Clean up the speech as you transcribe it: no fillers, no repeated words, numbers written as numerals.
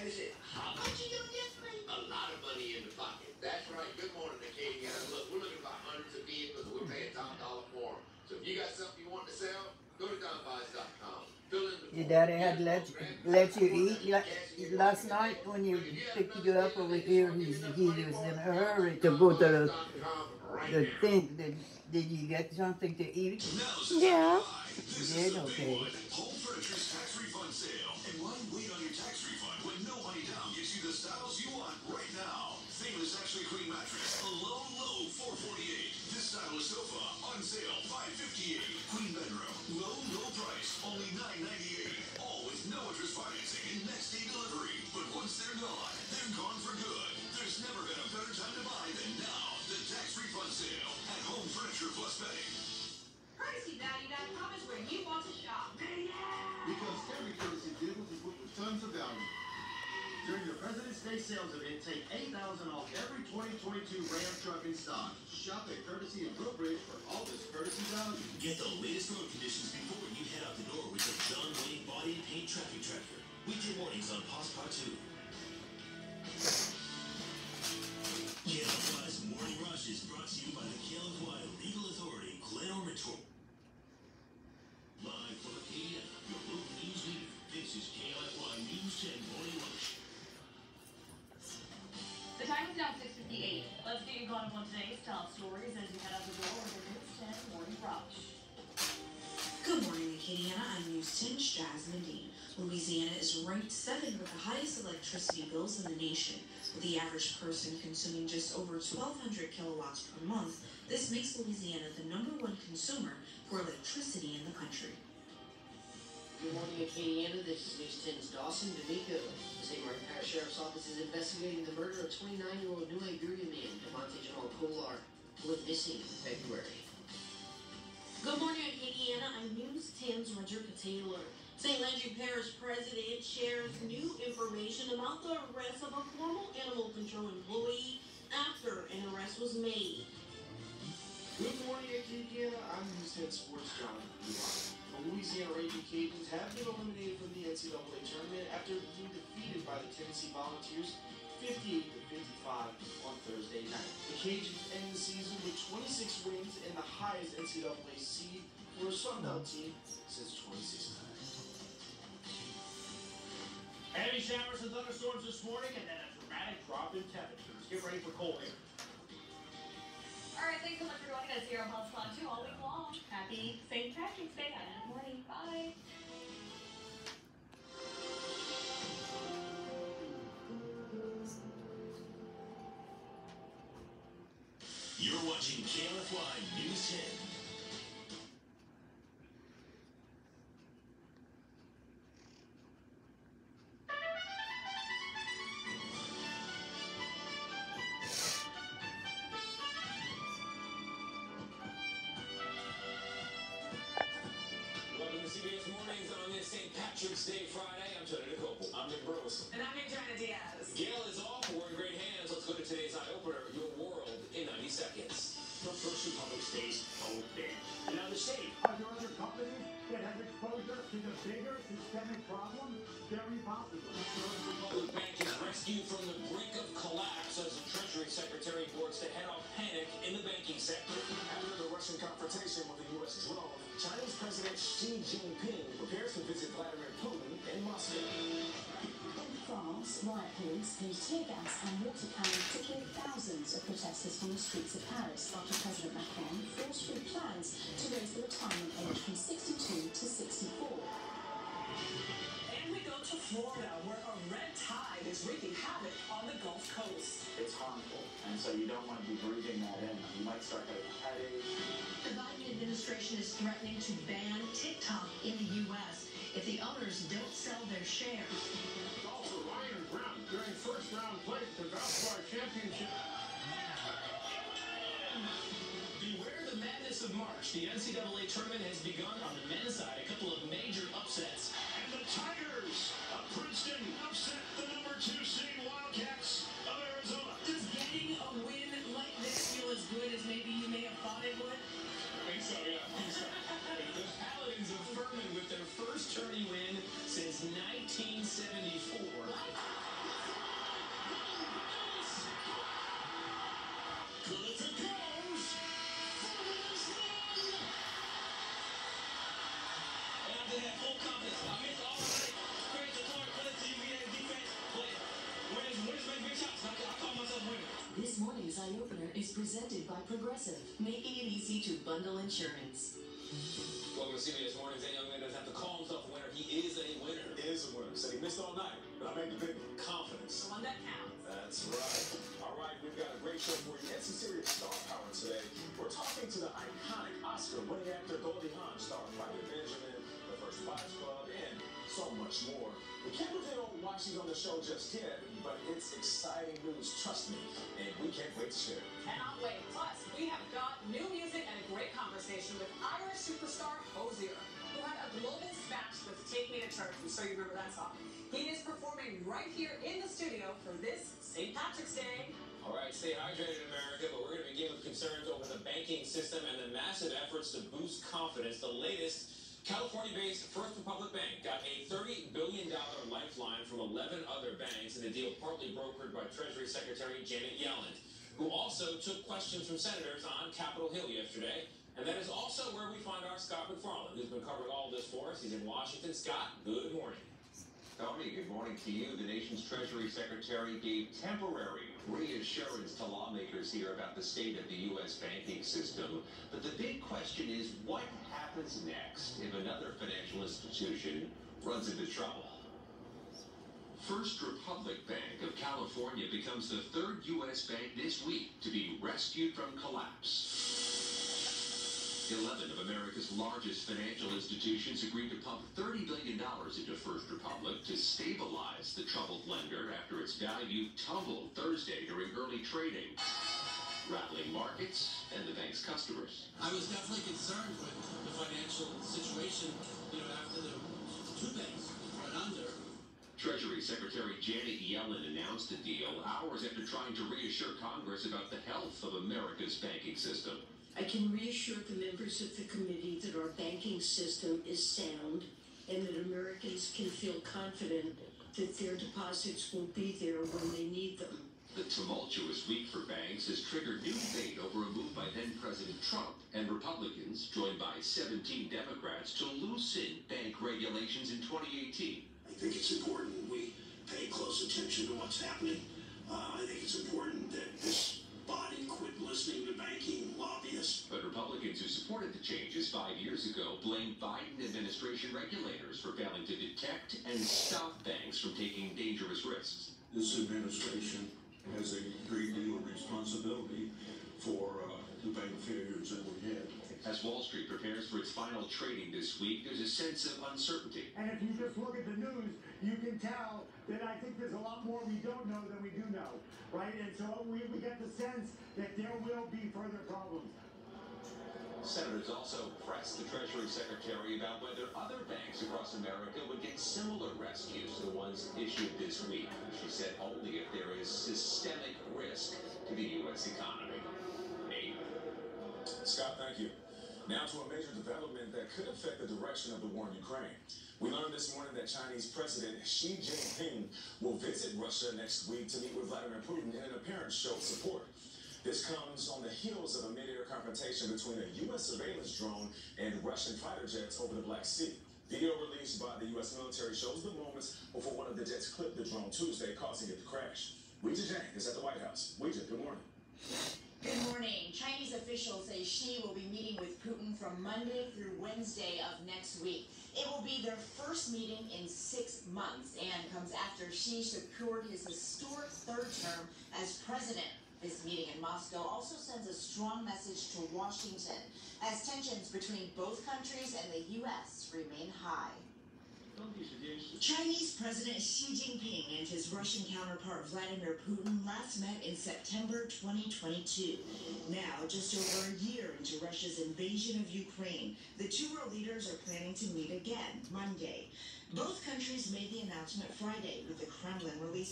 And they said, how much you doing yesterday? A lot of money in the pocket. That's right. Good morning, Aniyah. Look, we're looking for hundreds of vehicles. We're paying top dollar for them. So if you got something you want to sell, go to donbuys.com. Your daddy had to let you eat last night when you picked you up over here. He was in a hurry to go to the thing. Did you get something to eat? Yeah. You did? Okay. Home Furniture's tax refund sale. And why wait on your tax refund when no money down gets you the styles you want right now? Famous Ashley Queen mattress, a low $448. This stylish sofa on sale $558. Queen bedroom, low price, only $998. All with no interest financing and next day delivery. But once they're gone for good. There's never been a better time to buy than now. The tax refund sale at Home Furniture Plus Betting. CourtesyValue.com is where you want to shop. Because every courtesy vehicle is booked with tons of value. During the President's Day sales event, take $8,000 off every 2022 Ram truck in stock. Shop at Courtesy and Brokerage for all this courtesy value. Get the latest road conditions before you head out the door with the John Wayne Body and Paint Traffic Tracker. Weekday mornings on Passport 2. KLFY's Morning Rush is brought to you by the KLFY Legal Authority, Glen Ormond. Live from Aniyah, your local news leader. This is KLFY News 10 Morning Rush. The time is now 6:58. Let's get you caught up on today's top stories as you head out the door with the News 10 Morning Rush. Good morning, Aniyah. I'm News 10's Jasmine Dean. Louisiana is ranked 7th with the highest electricity bills in the nation, with the average person consuming just over 1,200 kilowatts per month. This makes Louisiana the #1 consumer for electricity in the country. Good morning, Acadiana. This is News 10's Dawson D'Amico. The St. Martin Parish Sheriff's Office is investigating the murder of 29-year-old New Iberia man, Devontae Jamal Kolar, who went missing in February. Good morning, Acadiana. I'm News 10's Roger Taylor. St. Landry Parish President shares new information about the arrest of a former animal control employee after an arrest was made. Good morning, Acadiana. I'm News 10 Sports John Duval. The Louisiana Raging Cajuns have been eliminated from the NCAA tournament after being defeated by the Tennessee Volunteers 58-55 on Thursday night. The Cajuns end the season with 26 wins and the highest NCAA seed for a Sun Belt team since 2016. Heavy showers and thunderstorms this morning, and then a dramatic drop in temperatures. Get ready for cold air. All right, thanks so much for joining us here on Passport 2 all week long. Happy St. Patrick's Day. Good morning. Bye. You're watching KLFY News 10. CBS Mornings on this St. Patrick's Day Friday. I'm Tony Nicole. I'm Nick Burleson. And I'm Adriana Diaz. Gail is off. We're in great hands. Let's go to today's eye-opener, Your World in 90 Seconds. The First Republic stays open. Now the state. Are there other companies that have exposure to the bigger systemic problem? Very possible. Republic Bank is rescued from the brink of collapse as the Treasury Secretary boards to head off panic in the banking sector. After the Russian confrontation with the U.S. drone, Chinese President Xi Jinping prepares to visit Vladimir Putin in Moscow. In France, riot police used tear gas and water cannons to kill thousands of protesters from the streets of Paris after President Macron forced through plans to raise the retirement age from 62 to 64. And we go to Florida, where a red tide is wreaking havoc on the Gulf Coast. It's harmful, and so you don't want to be breathing that in. You might start getting a headache. The Biden administration is threatening to ban TikTok in the U.S. if the owners don't sell their shares. Golfer Ryan Brown during first-round play at the Valspar Championship. Beware the madness of March. The NCAA tournament has begun on the men's side. A couple of major upsets. And the Tigers of Princeton upset the #2 seed Wildcats of Arizona. Does getting a win like this feel as good as maybe you may have thought it would? I think so, yeah. The Paladins of Furman with their first tourney win since 1974. What? morning's Eye Opener is presented by Progressive, making it easy to bundle insurance. Welcome to CBS Mornings. That young man doesn't have to call himself a winner. He is a winner. He is a winner. Said he missed all night, but I made the big one. Confidence. The one that counts. That's right. All right, we've got a great show for you. NC Series Star Power today. We're talking to the iconic Oscar-winning actor Goldie Hawn, starring Private Benjamin, The First Wives Club, and so much more. We can't reveal why she's on the show just yet, but it's exciting news, trust me, and we can't wait to share it. Cannot wait. Plus, we have got new music and a great conversation with Irish superstar Hozier, who had a global smash with Take Me to Church. I'm sure you remember that song. He is performing right here in the studio for this St. Patrick's Day. All right, stay hydrated, America, but we're going to begin with concerns over the banking system and the massive efforts to boost confidence. The latest, California-based First Republic Bank got a $30 billion lifeline from 11 other banks in a deal partly brokered by Treasury Secretary Janet Yellen, who also took questions from senators on Capitol Hill yesterday. And that is also where we find our Scott McFarland, who's been covering all of this for us. He's in Washington. Scott, good morning. Tony, good morning to you. The nation's Treasury Secretary gave temporary reassurance to lawmakers here about the state of the U.S. banking system. But the big question is, what happens next if another financial institution runs into trouble? First Republic Bank of California becomes the third U.S. bank this week to be rescued from collapse. 11 of America's largest financial institutions agreed to pump $30 billion into First Republic to stabilize the troubled lender after its value tumbled Thursday during early trading, rattling markets and the bank's customers. I was definitely concerned with the financial situation, after the two banks went under. Treasury Secretary Janet Yellen announced the deal hours after trying to reassure Congress about the health of America's banking system. I can reassure the members of the committee that our banking system is sound and that Americans can feel confident that their deposits will be there when they need them. The tumultuous week for banks has triggered new debate over a move by then-President Trump and Republicans, joined by 17 Democrats, to loosen bank regulations in 2018. I think it's important we pay close attention to what's happening. I think it's important that this body quit listening to banking lobbyists. But Republicans who supported the changes 5 years ago blamed Biden administration regulators for failing to detect and stop banks from taking dangerous risks. This administration has a great deal of responsibility for the bank failures that we had. As Wall Street prepares for its final trading this week, there's a sense of uncertainty. And if you just look at the news, you can tell that I think there's a lot more we don't know than we do know, right? And so we get the sense that there will be further problems. Senators also pressed the Treasury Secretary about whether other banks across America would get similar rescues to the ones issued this week. She said only if there is systemic risk to the U.S. economy. Nate. Scott, thank you. Now to a major development that could affect the direction of the war in Ukraine. We learned this morning that Chinese President Xi Jinping will visit Russia next week to meet with Vladimir Putin in an apparent show of support. This comes on the heels of a mid-air confrontation between a U.S. surveillance drone and Russian fighter jets over the Black Sea. Video released by the U.S. military shows the moments before one of the jets clipped the drone Tuesday, causing it to crash. Weijia Zhang is at the White House. Weijia, good morning. Good morning. Chinese officials say Xi will be meeting with Putin from Monday through Wednesday of next week. It will be their first meeting in 6 months and comes after Xi secured his historic third term as president. This meeting in Moscow also sends a strong message to Washington as tensions between both countries and the U.S. remain high. Chinese President Xi Jinping and his Russian counterpart Vladimir Putin last met in September 2022. Now, just over a year into Russia's invasion of Ukraine, the two world leaders are planning to meet again Monday. Both countries made the announcement Friday, with the Kremlin releasing